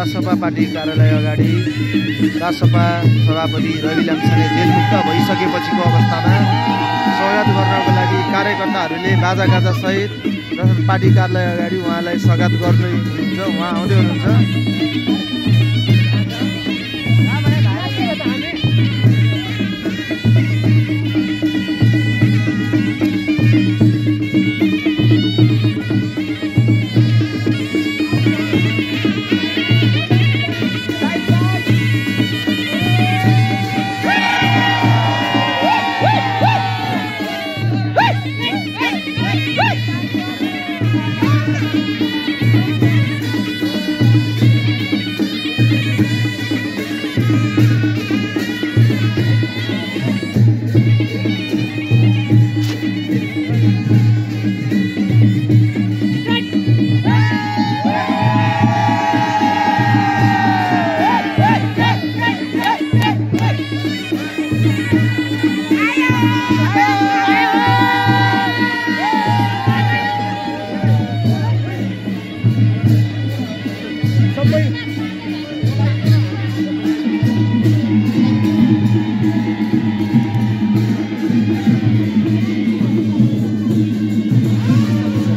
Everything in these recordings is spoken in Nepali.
राजसभा पार्टी कार्यालय अगाडि राजसभा सभापति रवि लामिछाने जेलमुक्त भइसकेपछिको अवस्थामा स्वागत गर्नको लागि कार्यकर्ताहरूले बाजागाजा सहित पार्टी कार्यालय अगाडि उहाँलाई स्वागत गर्दै हुनुहुन्छ। उहाँ आउँदै हुनुहुन्छ।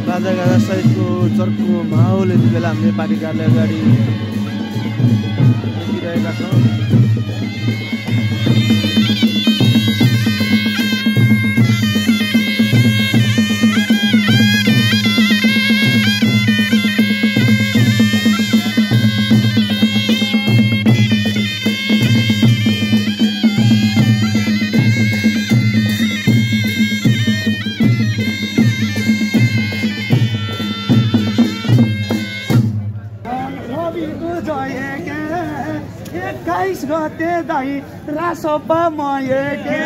बाजागाजा सहितको चर्को माहौल यति बेला हामीले पार्टी कार्यालय अगाडि देखिरहेका छौँ। गते दाई रासपा मये के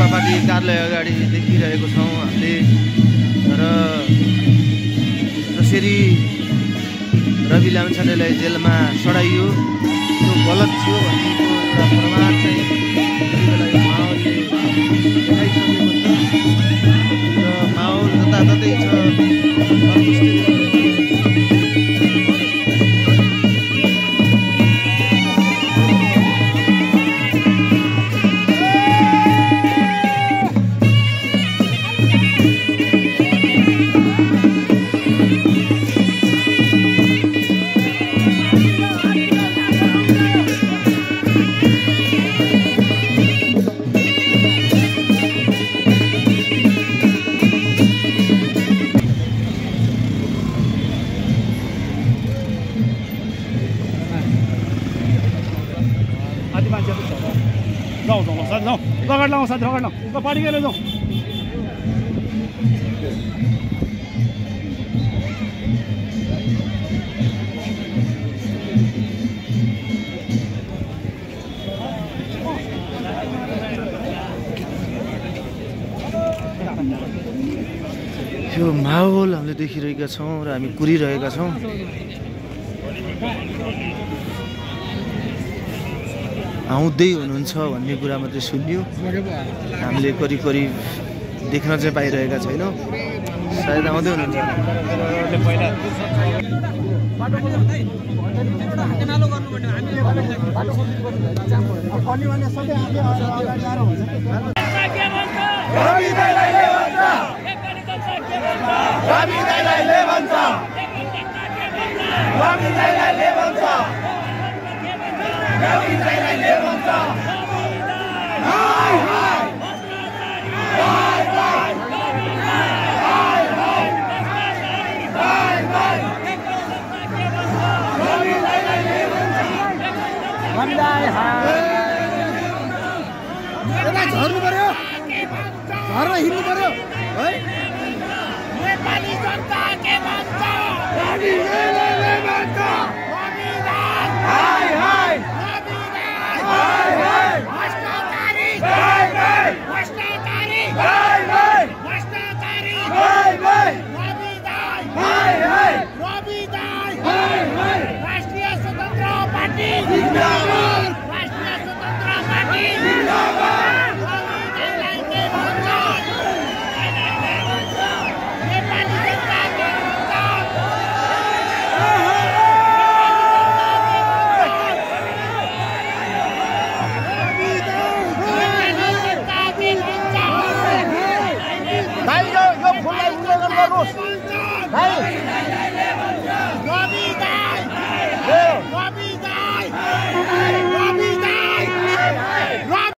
पार्टी कार्यालय अगाडि देखिरहेको छौँ हामीले। र जसरी रवि लामिछानेलाई जेलमा सडाइयो त्यो गलत थियो भन्नेको एउटा प्रमाण चाहिँ माहौलले देखाइसकेको छ। र माहौल जताततै छ। पकड़ लो साथ पकड़ लो उसको पानी के ले दो। यो माहौल हामीले देखिरहेका छौँ र हामी कुरिरहेका छौँ। आउँदै हुनुहुन्छ भन्ने कुरा मात्रै सुन्यो। हामीले करिब करिब देख्न चाहिँ पाइरहेका छैनौँ। सायद आउँदै हुनुहुन्छ। Rami यता झर्नु पर्यो झर्न हिँड्नु पर्यो है नेपाली जनता के भन्छ हाय हाय हाय हाय भ्रष्टाचारी हाय हाय भ्रष्टाचारी हाय हाय भ्रष्टाचारी हाय हाय रवि दाइ हाय हाय रवि दाइ हाय हाय राष्ट्रिय स्वतन्त्र पार्टी जिन्दाबाद राष्ट्रिय स्वतन्त्र पार्टी जिन्दाबाद रवि दाइलाई के भन्छ नेपाली जनता के भन्छ भाइ यो फुललाई उल्लेखन गर्नुहोस् भाइ